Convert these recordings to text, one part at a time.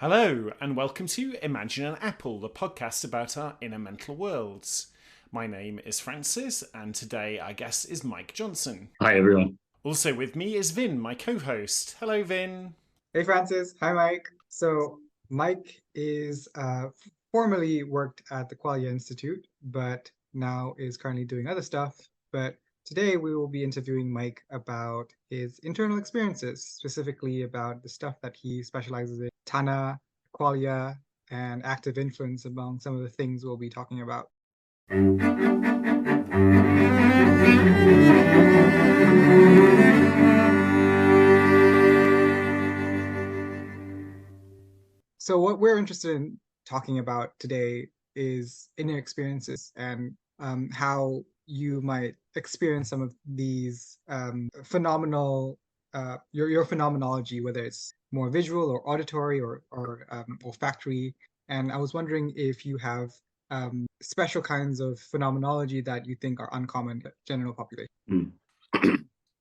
Hello, and welcome to Imagine an Apple, the podcast about our inner mental worlds. My name is Francis, and today our guest is Mike Johnson. Hi, everyone. Also with me is Vynn, my co-host. Hello, Vynn. Hey Francis, hi Mike. So Mike is formerly worked at the Qualia Institute, but now is currently doing other stuff. But today we will be interviewing Mike about his internal experiences, specifically about the stuff that he specializes in, Tanha, Qualia, and active inference among some of the things we'll be talking about. So what we're interested in talking about today is inner experiences and how you might experience some of these phenomenal, your phenomenology, whether it's more visual or auditory or olfactory. And I was wondering if you have special kinds of phenomenology that you think are uncommon to the general population.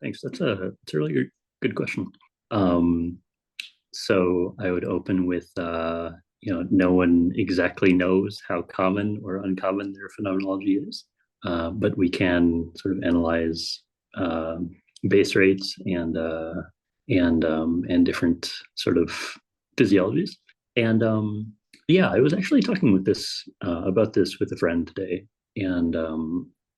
Thanks. That's a really good question. So I would open with, no one exactly knows how common or uncommon their phenomenology is, but we can sort of analyze base rates and different sort of physiologies. And I was actually talking about this with a friend today, and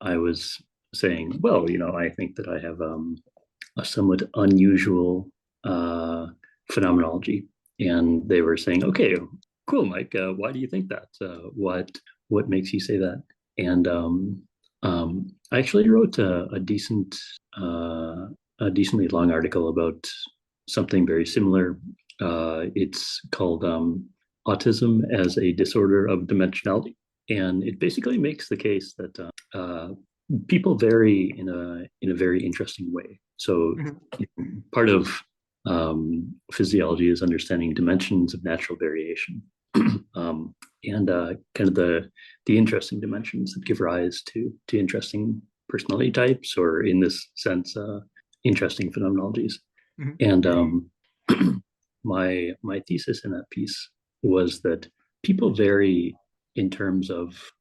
I was saying, well, I think that I have a somewhat unusual phenomenology, and they were saying, okay, cool, Mike, why do you think that? What makes you say that? And I actually wrote a decently long article about something very similar. It's called Autism as a Disorder of Dimensionality, and it basically makes the case that people vary in a very interesting way. So part of physiology is understanding dimensions of natural variation, and kind of the interesting dimensions that give rise to interesting personality types, or in this sense, interesting phenomenologies. And my thesis in that piece was that people vary in terms of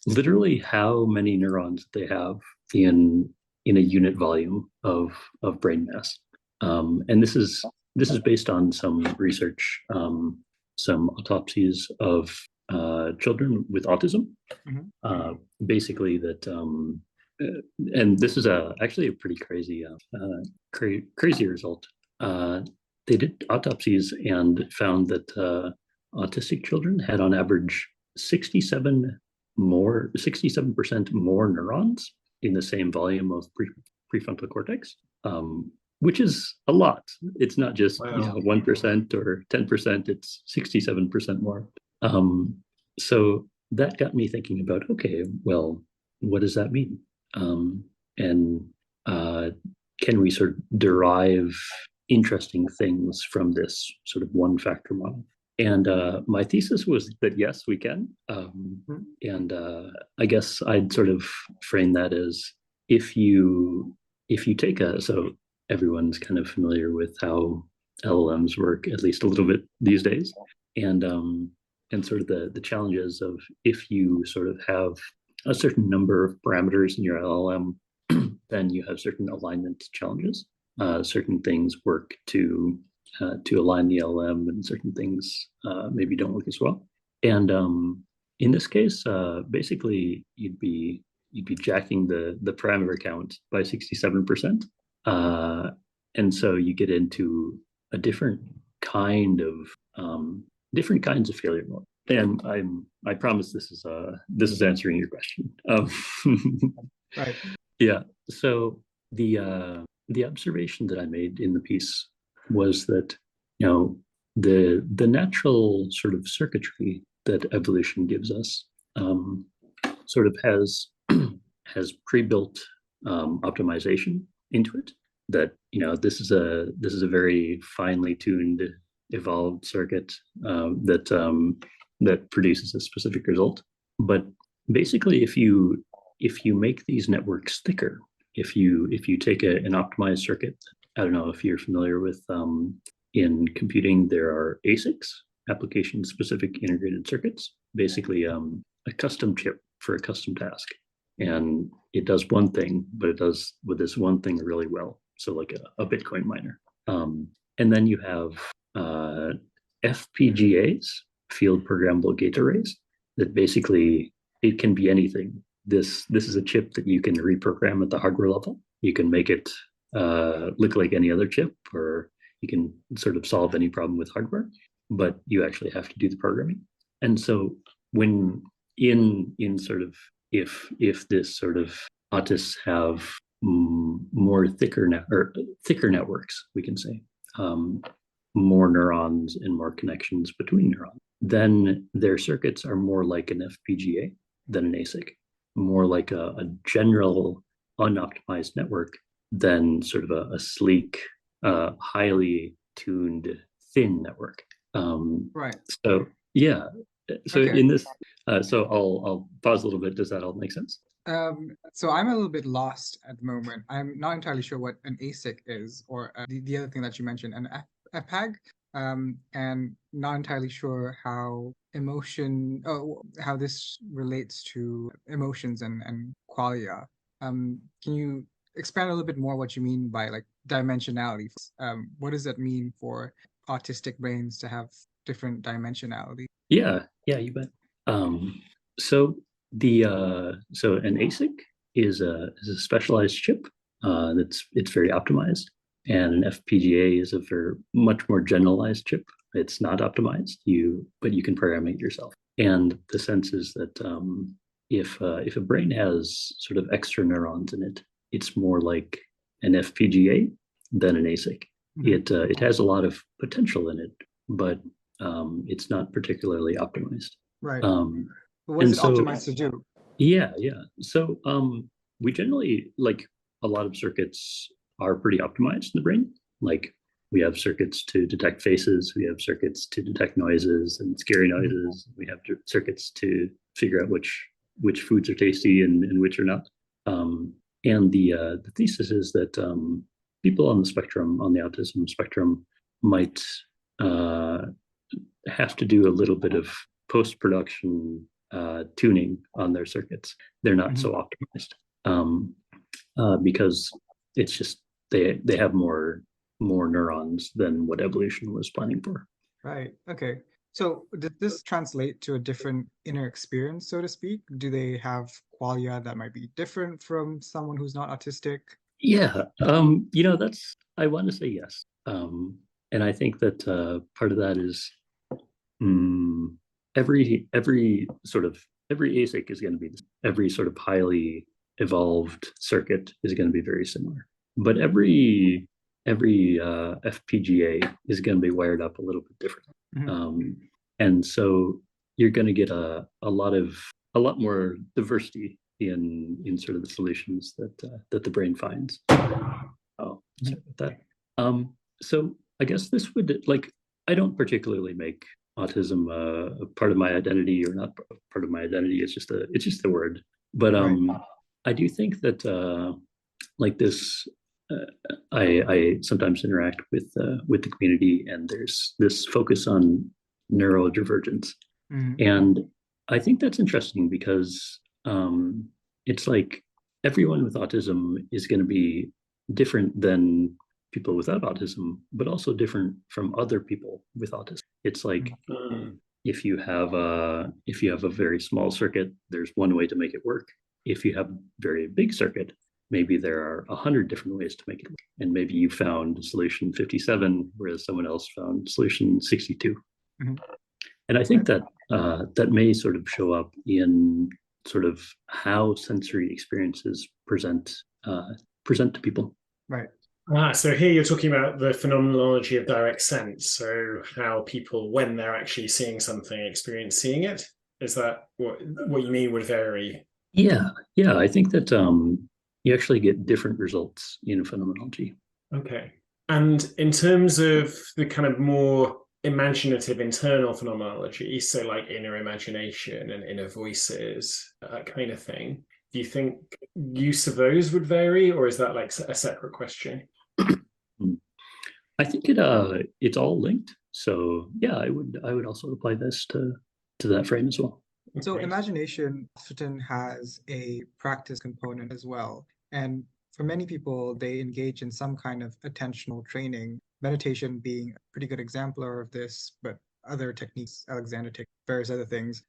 literally how many neurons they have in a unit volume of brain mass. And this is based on some research, some autopsies of children with autism. Basically, that, and this is actually a pretty crazy result. They did autopsies and found that autistic children had on average 67% more neurons in the same volume of prefrontal cortex, which is a lot. It's not just 1% or 10%, it's 67% more. So that got me thinking about, okay, well, what does that mean? And can we sort of derive interesting things from this sort of one factor model? And my thesis was that yes, we can. And I guess I'd sort of frame that as if you take so everyone's kind of familiar with how LLMs work, at least a little bit these days, and sort of the challenges of if you sort of have a certain number of parameters in your LLM, then you have certain alignment challenges. Certain things work to align the LLM, and certain things maybe don't work as well. And in this case, basically, you'd be jacking the parameter count by 67%. And so you get into a different kinds of failure mode. And I promise this is answering your question. Right. Yeah. So the observation that I made in the piece was that the natural sort of circuitry that evolution gives us sort of has pre-built optimization into it. That this is a very finely tuned, evolved circuit that produces a specific result. But basically, if you make these networks thicker, if you take an optimized circuit, I don't know if you're familiar with in computing, there are ASICs, application-specific integrated circuits, basically a custom chip for a custom task. And it does one thing, but it does with this one thing really well. So like a Bitcoin miner. And then you have FPGAs, field programmable gate arrays, that basically it can be anything. This is a chip that you can reprogram at the hardware level. You can make it look like any other chip, or you can sort of solve any problem with hardware, but you actually have to do the programming. And so when in sort of if this sort of autists have more thicker networks, we can say, more neurons and more connections between neurons, then their circuits are more like an FPGA than an ASIC, more like a general unoptimized network than sort of a sleek, highly tuned, thin network. Right. So yeah. So Okay. in this, so I'll pause a little bit. Does that all make sense? So I'm a little bit lost at the moment. I'm not entirely sure what an ASIC is, or the other thing that you mentioned, an FPAG, and not entirely sure how how this relates to emotions and qualia. Can you expand a little bit more what you mean by like dimensionality? What does that mean for autistic brains to have different dimensionality? Yeah, you bet. So so an ASIC is a specialized chip it's very optimized, and an FPGA is a much more generalized chip. It's not optimized, but you can program it yourself. And the sense is that if a brain has sort of extra neurons in it, it's more like an FPGA than an ASIC. Mm-hmm. It has a lot of potential in it, but it's not particularly optimized. Right. What is it optimized to do? Yeah. So we generally, like, a lot of circuits are pretty optimized in the brain. Like, we have circuits to detect faces, we have circuits to detect noises and scary noises, we have circuits to figure out which foods are tasty and which are not. And the thesis is that people on the autism spectrum, might have to do a little bit of post-production tuning on their circuits. They're not so optimized because it's just they have more neurons than what evolution was planning for. Right. Okay. So does this translate to a different inner experience, so to speak? Do they have qualia that might be different from someone who's not autistic? Yeah. I want to say yes. And I think that part of that is every ASIC is going to be, every sort of highly evolved circuit is going to be very similar, but every FPGA is going to be wired up a little bit differently. And so you're going to get a lot more diversity in sort of the solutions that the brain finds. Oh, sorry about that. So I guess this would, like, I don't particularly make autism a part of my identity, or not part of my identity. It's just the word. But I do think that like this, I sometimes interact with the community, and there's this focus on neurodivergence, and I think that's interesting because it's like everyone with autism is going to be different than people without autism, but also different from other people with autism. It's like if you have a very small circuit, there's one way to make it work. If you have a very big circuit, maybe there are 100 different ways to make it work. And maybe you found solution 57, whereas someone else found solution 62. And I think that that may sort of show up in sort of how sensory experiences present to people. Right. So here you're talking about the phenomenology of direct sense. So how people, when they're actually seeing something, experience seeing it. Is that what you mean would vary? Yeah. I think that you actually get different results in phenomenology. Okay. And in terms of the kind of more imaginative internal phenomenology, so like inner imagination and inner voices, that kind of thing, do you think use of those would vary, or is that like a separate question? I think it's all linked. So yeah, I would also apply this to that frame as well. So Okay. imagination often has a practice component as well. And for many people, they engage in some kind of attentional training, meditation being a pretty good exemplar of this, but other techniques, Alexander technique, various other things,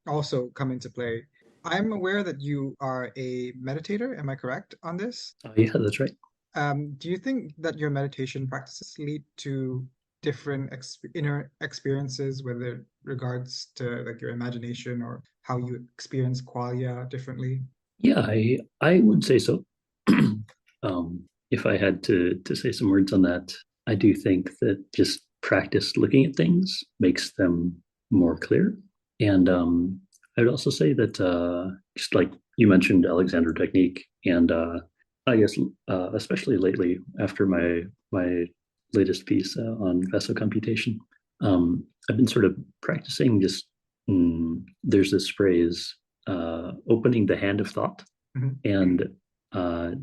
also come into play. I'm aware that you are a meditator. Am I correct on this? Yeah, that's right. Do you think that your meditation practices lead to different inner experiences, whether it regards to like your imagination or how you experience qualia differently? Yeah, I would say so. If I had to say some words on that, I do think that just practice looking at things makes them more clear. And I would also say that just like you mentioned, Alexander technique, and I guess especially lately after my latest piece on Vasocomputation, I've been sort of practicing just there's this phrase opening the hand of thought, Mhm. and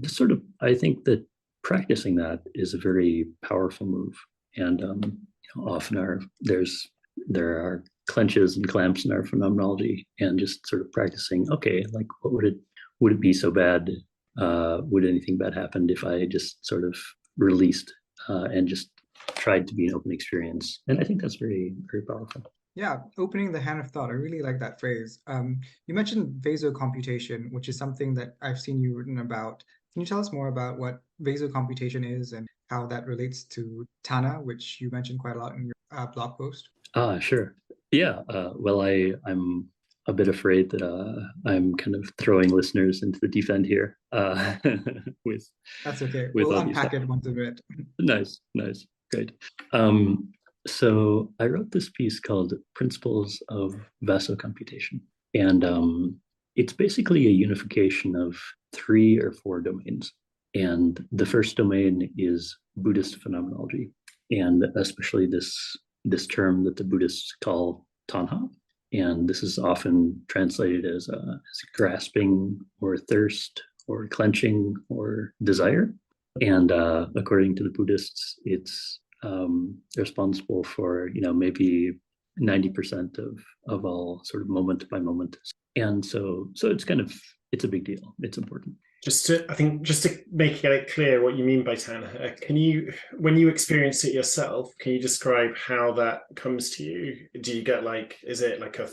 just sort of I think that practicing that is a very powerful move, and often there are clenches and clamps in our phenomenology, and just sort of practicing. Okay, like what would it be so bad? Would anything bad happen if I just sort of released and just tried to be an open experience? And I think that's very very powerful. Yeah, opening the hand of thought. I really like that phrase. You mentioned vasocomputation, which is something that I've seen you written about. Can you tell us more about what vasocomputation is and how that relates to Tanha, which you mentioned quite a lot in your blog post? Sure. Yeah. Well, I'm a bit afraid that I'm kind of throwing listeners into the deep end here with That's okay. with We'll all these. unpack it once a bit. Nice, nice, great. Um, so I wrote this piece called "Principles of Vasocomputation," and it's basically a unification of three or four domains. And the first domain is Buddhist phenomenology, and especially this term that the Buddhists call Tanha. And this is often translated as grasping or thirst or clenching or desire. And according to the Buddhists, it's responsible for maybe 90% of all sort of moment by moment. And so it's a big deal. It's important. I think just to make it clear what you mean by Tanha, when you experience it yourself, can you describe how that comes to you? Do you get is it like a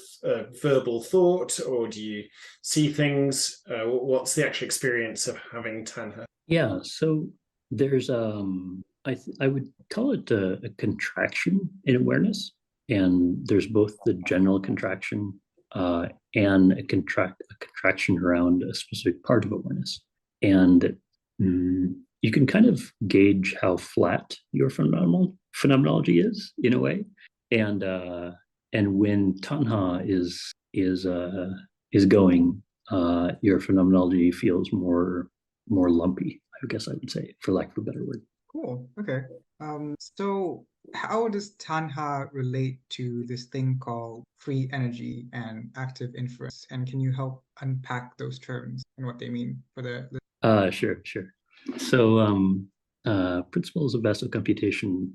verbal thought, or do you see things? What's the actual experience of having Tanha? Yeah, so there's I would call it a contraction in awareness, and there's both the general contraction and a contraction around a specific part of awareness. And you can kind of gauge how flat your phenomenology is in a way. And when Tanha is going, your phenomenology feels more lumpy, I guess I would say, for lack of a better word. Cool. Okay. So how does Tanha relate to this thing called free energy and active inference? And can you help unpack those terms and what they mean for the Sure. So principles of Vasocomputation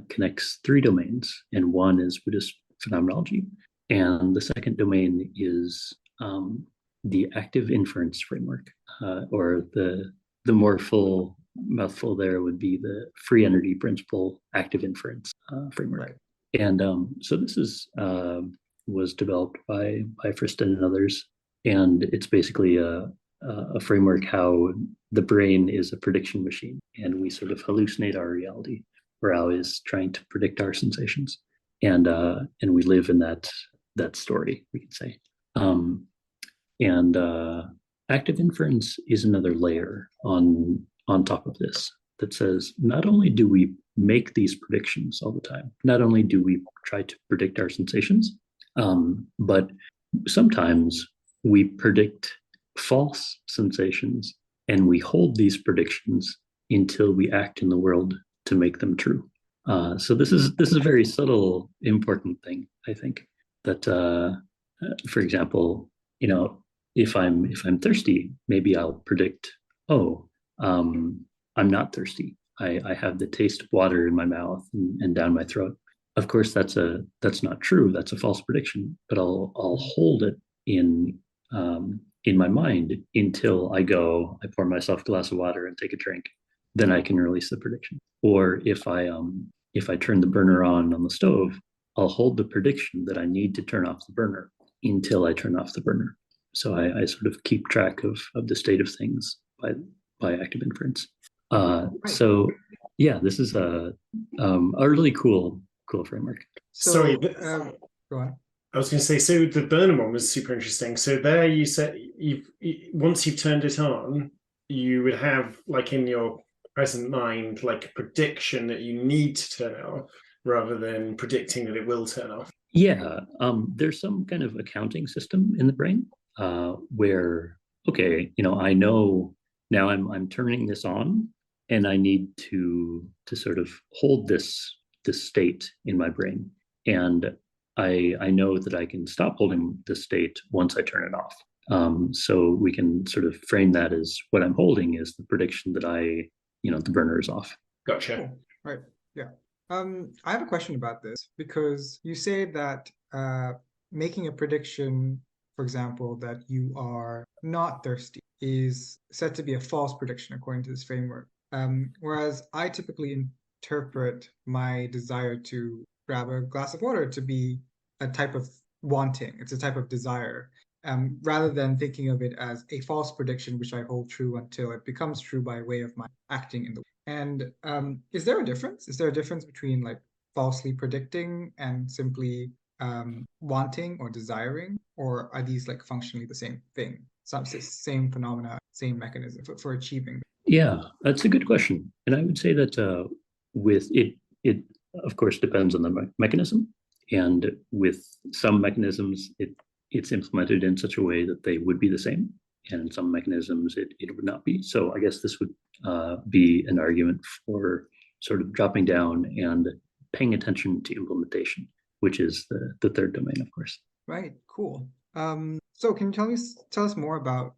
connects three domains, and one is Buddhist phenomenology, and the second domain is the active inference framework, or the more full mouthful there would be the free energy principle active inference framework. Right. And so this was developed by Friston and others, and it's basically a framework how the brain is a prediction machine, and we sort of hallucinate our reality. Rao is trying to predict our sensations, and we live in that story, we could say. And active inference is another layer on top of this that says not only do we make these predictions all the time, not only do we try to predict our sensations, but sometimes we predict false sensations, and we hold these predictions until we act in the world to make them true. So this is a very subtle, important thing, I think. That, for example, if I'm thirsty, maybe I'll predict, oh, I'm not thirsty, I have the taste of water in my mouth and down my throat. Of course, that's not true. That's a false prediction. But I'll hold it in my mind until I pour myself a glass of water and take a drink. Then I can release the prediction. Or if I turn the burner on the stove, I'll hold the prediction that I need to turn off the burner until I turn off the burner. So I sort of keep track of the state of things by active inference. So yeah, this is a really cool framework. So, Sorry, go on. I was going to say, so the burner one was super interesting. So there you said once you've turned it on, you would have like in your present mind like a prediction that you need to turn it off rather than predicting that it will turn off. Yeah, there's some kind of accounting system in the brain where, okay, I know now I'm turning this on, and I need to sort of hold this state in my brain, and I know that I can stop holding this state once I turn it off. So we can sort of frame that as what I'm holding is the prediction that the burner is off. Gotcha. Cool. Right. Yeah. I have a question about this because you say that making a prediction, for example, that you are not thirsty is said to be a false prediction according to this framework. Whereas I typically interpret my desire to grab a glass of water to be a type of wanting. It's a type of desire. Rather than thinking of it as a false prediction, which I hold true until it becomes true by way of my acting in the world. And is there a difference? Is there a difference between like falsely predicting and simply wanting or desiring, or are these like functionally the same thing? Same phenomena, same mechanism for achieving? Yeah, that's a good question, and I would say that with it of course depends on the mechanism, and with some mechanisms it's implemented in such a way that they would be the same, and in some mechanisms it would not be. So I guess this would be an argument for sort of dropping down and paying attention to implementation, which is the third domain, of course. Right, cool. So can you tell us more about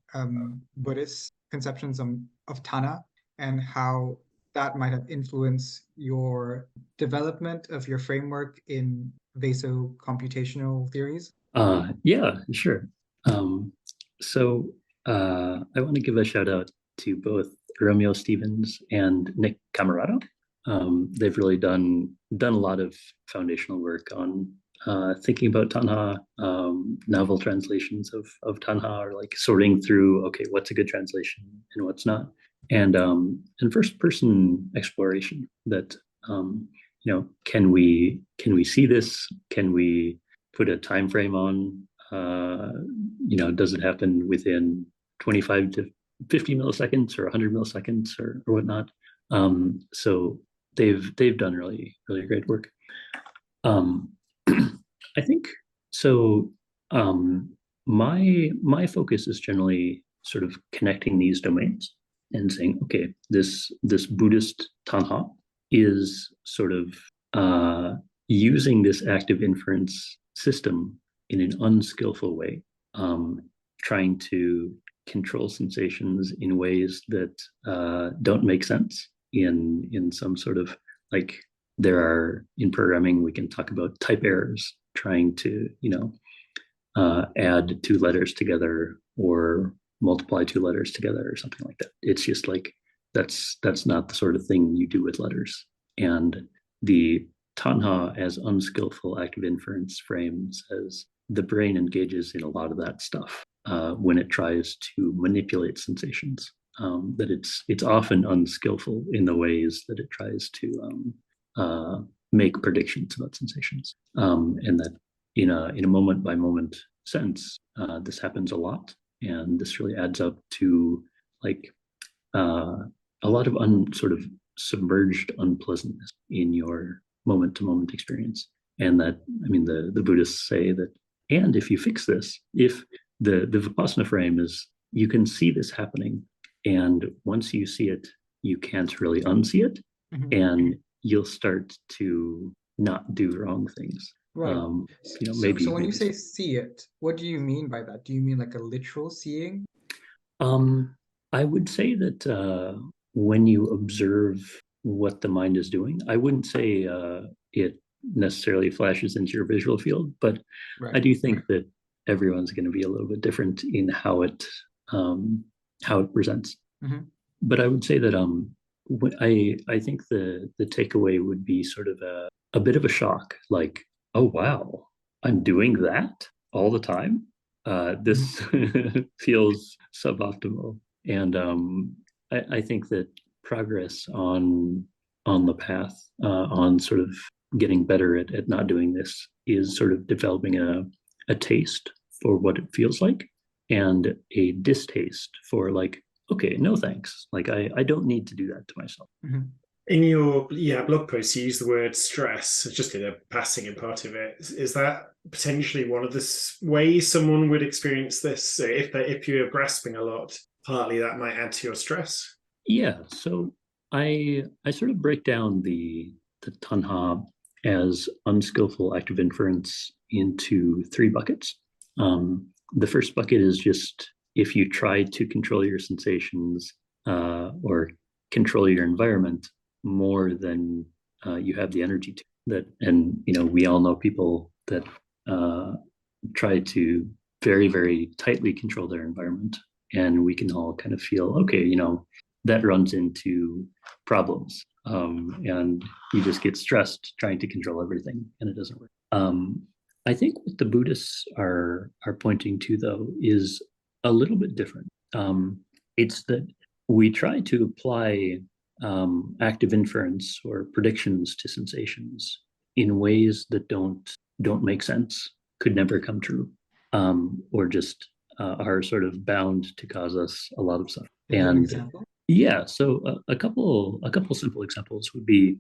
Buddhist conceptions of Tanha and how that might have influenced your development of your framework in Vasocomputational theories? Yeah, sure. So I want to give a shout out to both Romeo Stevens and Nick Camarado. They've really done a lot of foundational work on thinking about Tanha, novel translations of Tanha, or like sorting through, okay, what's a good translation and what's not, and first person exploration that can we see this? Can we put a time frame on? Does it happen within 25 to 50 milliseconds or 100 milliseconds or whatnot? So they've done really, really great work. I think so. My focus is generally sort of connecting these domains and saying, okay, this Buddhist Tanha is sort of using this active inference system in an unskillful way, trying to control sensations in ways that don't make sense in some sort of, like, there are, in programming we can talk about type errors, trying to add two letters together or multiply two letters together or something like that. It's just like that's not the sort of thing you do with letters. And the Tanha as unskillful active inference frame says the brain engages in a lot of that stuff when it tries to manipulate sensations. That it's often unskillful in the ways that it tries to make predictions about sensations, and that in a moment by moment sense, this happens a lot, and this really adds up to like a lot of sort of submerged unpleasantness in your moment to moment experience. And that, I mean, the Buddhists say that, and if you fix this, if the Vipassana frame is, you can see this happening, and once you see it, you can't really unsee it, and you'll start to not do wrong things. Right. Maybe. So when you say see it, what do you mean by that? Do you mean like a literal seeing? I would say that when you observe what the mind is doing. I wouldn't say it necessarily flashes into your visual field, but I do think that everyone's going to be a little bit different in how it presents. Mm-hmm. But I would say that I think the takeaway would be sort of a bit of a shock, like, oh wow, I'm doing that all the time. This feels suboptimal, and I think that progress on the path on sort of getting better at not doing this is sort of developing a taste for what it feels like and a distaste for like, okay, no thanks. Like I don't need to do that to myself. Mm-hmm. In your blog post, you use the word stress, just in a passing in part of it. Is that potentially one of the ways someone would experience this? So if you're grasping a lot, partly that might add to your stress? Yeah. So I sort of break down the Tanha as unskillful active inference into 3 buckets. The first bucket is just if you try to control your sensations or control your environment more than you have the energy to. That, and we all know people that try to very, very tightly control their environment, and we can all kind of feel, okay, that runs into problems, and you just get stressed trying to control everything, and it doesn't work. I think what the Buddhists are pointing to, though, is a little bit different. It's that we try to apply active inference or predictions to sensations in ways that don't make sense, could never come true, or just are sort of bound to cause us a lot of suffering. And example? Yeah, so a couple simple examples would be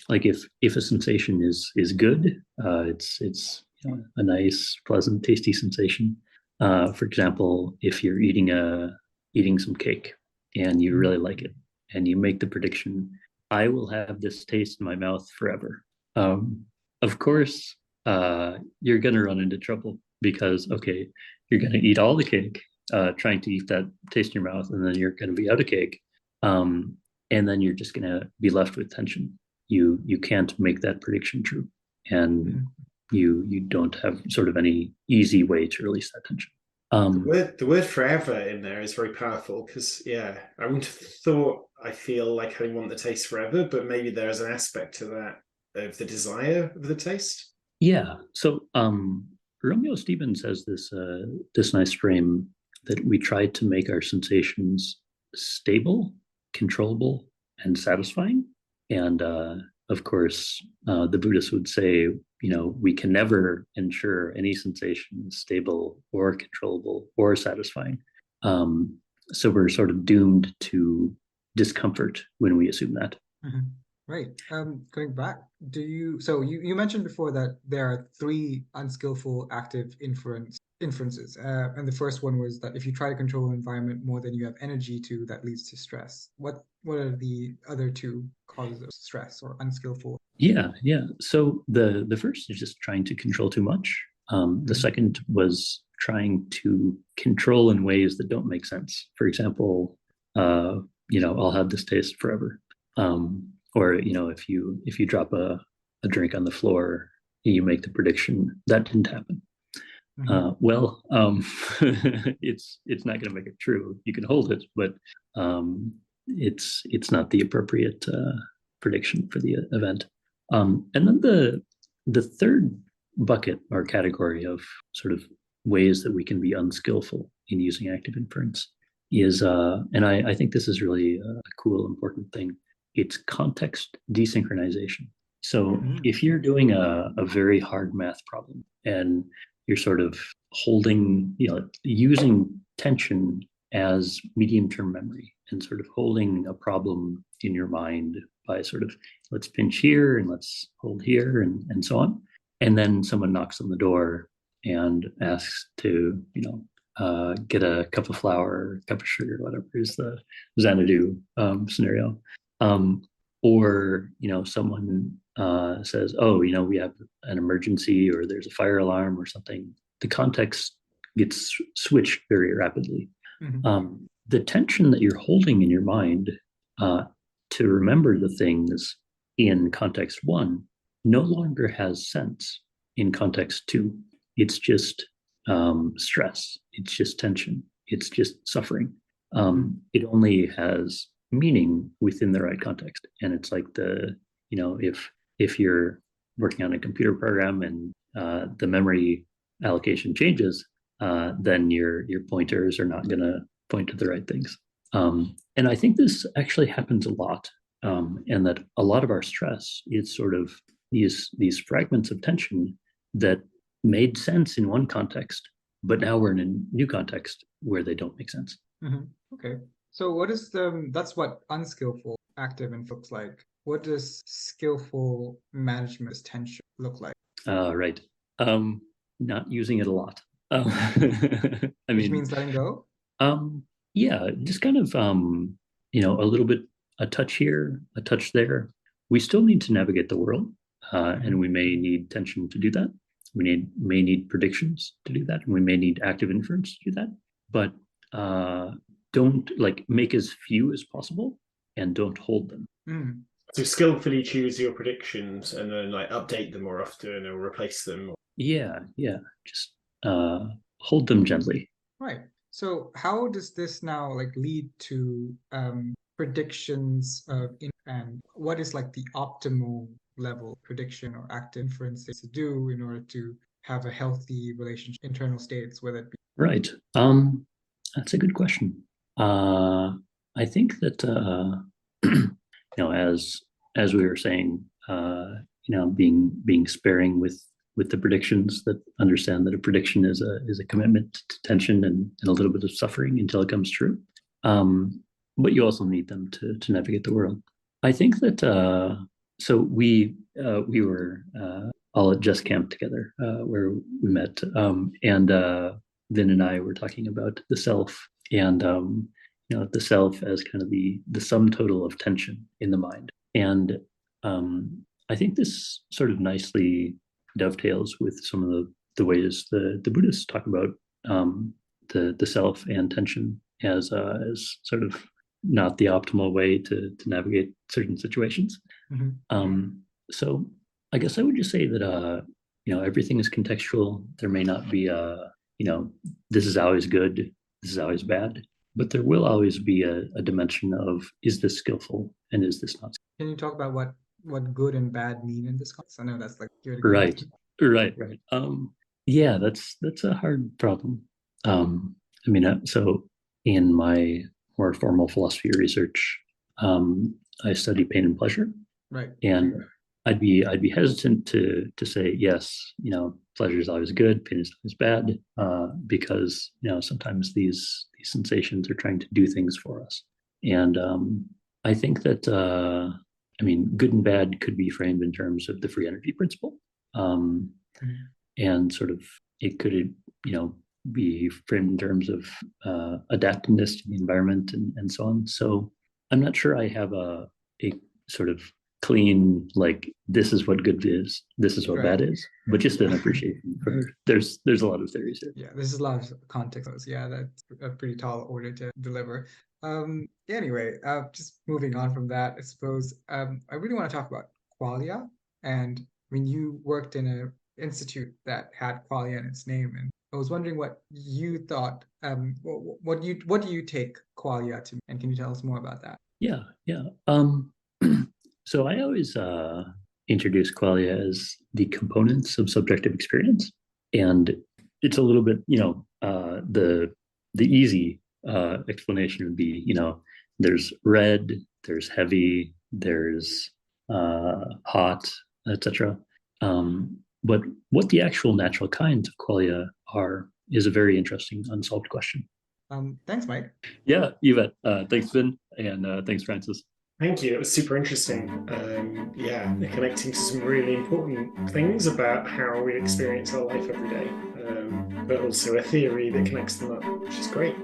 like if a sensation is good, it's a nice, pleasant, tasty sensation. For example, if you're eating some cake and you really like it, and you make the prediction, I will have this taste in my mouth forever. Of course, you're going to run into trouble because, okay, you're going to eat all the cake, trying to eat that taste in your mouth, and then you're going to be out of cake. And then you're just going to be left with tension. You can't make that prediction true. And you don't have sort of any easy way to release that tension. The word forever in there is very powerful because, I wouldn't have thought I feel like I want the taste forever, but maybe there's an aspect to that of the desire of the taste. Yeah. So Romeo Stevens has this nice frame that we try to make our sensations stable, controllable, and satisfying. And of course, the Buddhists would say, we can never ensure any sensation is stable or controllable or satisfying. So we're sort of doomed to discomfort when we assume that. Mm-hmm. Right. Going back, so you mentioned before that there are 3 unskillful active inferences. And the first one was that if you try to control an environment more than you have energy to, that leads to stress. What are the other 2 causes of stress or unskillful? Yeah. So the first is just trying to control too much. The second was trying to control in ways that don't make sense. For example, I'll have this taste forever. Or if you drop a drink on the floor, you make the prediction that didn't happen. It's not going to make it true. You can hold it, but it's not the appropriate prediction for the event. And then the third bucket or category of sort of ways that we can be unskillful in using active inference is, and I think this is really a cool, important thing. It's context desynchronization. So if you're doing a very hard math problem and you're sort of holding, using tension as medium-term memory and sort of holding a problem in your mind by sort of, let's pinch here and let's hold here and so on. And then someone knocks on the door and asks to, get a cup of flour, a cup of sugar, whatever is the Xanadu scenario. Or, someone says, oh, we have an emergency or there's a fire alarm or something. The context gets switched very rapidly. The tension that you're holding in your mind to remember the things in context one no longer has sense in context two. It's just stress. It's just tension. It's just suffering. It only has meaning within the right context. And it's like if you're working on a computer program and the memory allocation changes, then your pointers are not going to point to the right things. And I think this actually happens a lot, and that a lot of our stress is sort of these fragments of tension that made sense in one context, but now we're in a new context where they don't make sense. Mm-hmm. Okay. So what is that's what unskillful active and looks like. What does skillful management tension look like? Right. Not using it a lot. Which means letting go? Yeah, just kind of a little bit, a touch here, a touch there. We still need to navigate the world, and we may need tension to do that. We may need predictions to do that, and we may need active inference to do that. But don't make as few as possible, and don't hold them. So skillfully choose your predictions and then update them more often or replace them. Yeah. Just hold them gently. Right. So how does this now lead to predictions and what is the optimal level prediction or active inferences to do in order to have a healthy relationship, internal states, whether it be right. That's a good question. I think that as we were saying, being sparing with the predictions, that understand that a prediction is a commitment to tension and a little bit of suffering until it comes true. But you also need them to navigate the world. I think that so we were all at Just Camp together, where we met, and Vynn and I were talking about the self, and the self as kind of the sum total of tension in the mind. And I think this sort of nicely dovetails with some of the ways the Buddhists talk about the self and tension as sort of not the optimal way to navigate certain situations. So I guess I would just say that everything is contextual. There may not be this is always good, this is always bad, but there will always be a dimension of, is this skillful and is this not? Can you talk about what good and bad mean in this context? I know that's right. Yeah, that's a hard problem. So in my more formal philosophy research, I study pain and pleasure, right? And I'd be hesitant to say yes, pleasure is always good, pain is always bad, because sometimes these sensations are trying to do things for us. And I think that good and bad could be framed in terms of the free energy principle, and sort of it could be framed in terms of adaptiveness to the environment and so on. So I'm not sure I have a sort of clean, this is what good is, this is what bad is, but just an appreciation for there's a lot of theories here. Yeah, there's a lot of context. Yeah, that's a pretty tall order to deliver. Anyway, just moving on from that, I suppose I really want to talk about Qualia. And you worked in an institute that had Qualia in its name, and I was wondering what you thought. What do you take Qualia to, and can you tell us more about that? Yeah. So I always introduce Qualia as the components of subjective experience, and it's a little bit, the easy explanation would be, there's red, there's heavy, there's hot, etc. But what the actual natural kinds of Qualia are is a very interesting unsolved question. Thanks, Mike. Yeah, you bet. Thanks, Vynn, and thanks, Francis. Thank you. It was super interesting. They're connecting to some really important things about how we experience our life every day, but also a theory that connects them up, which is great.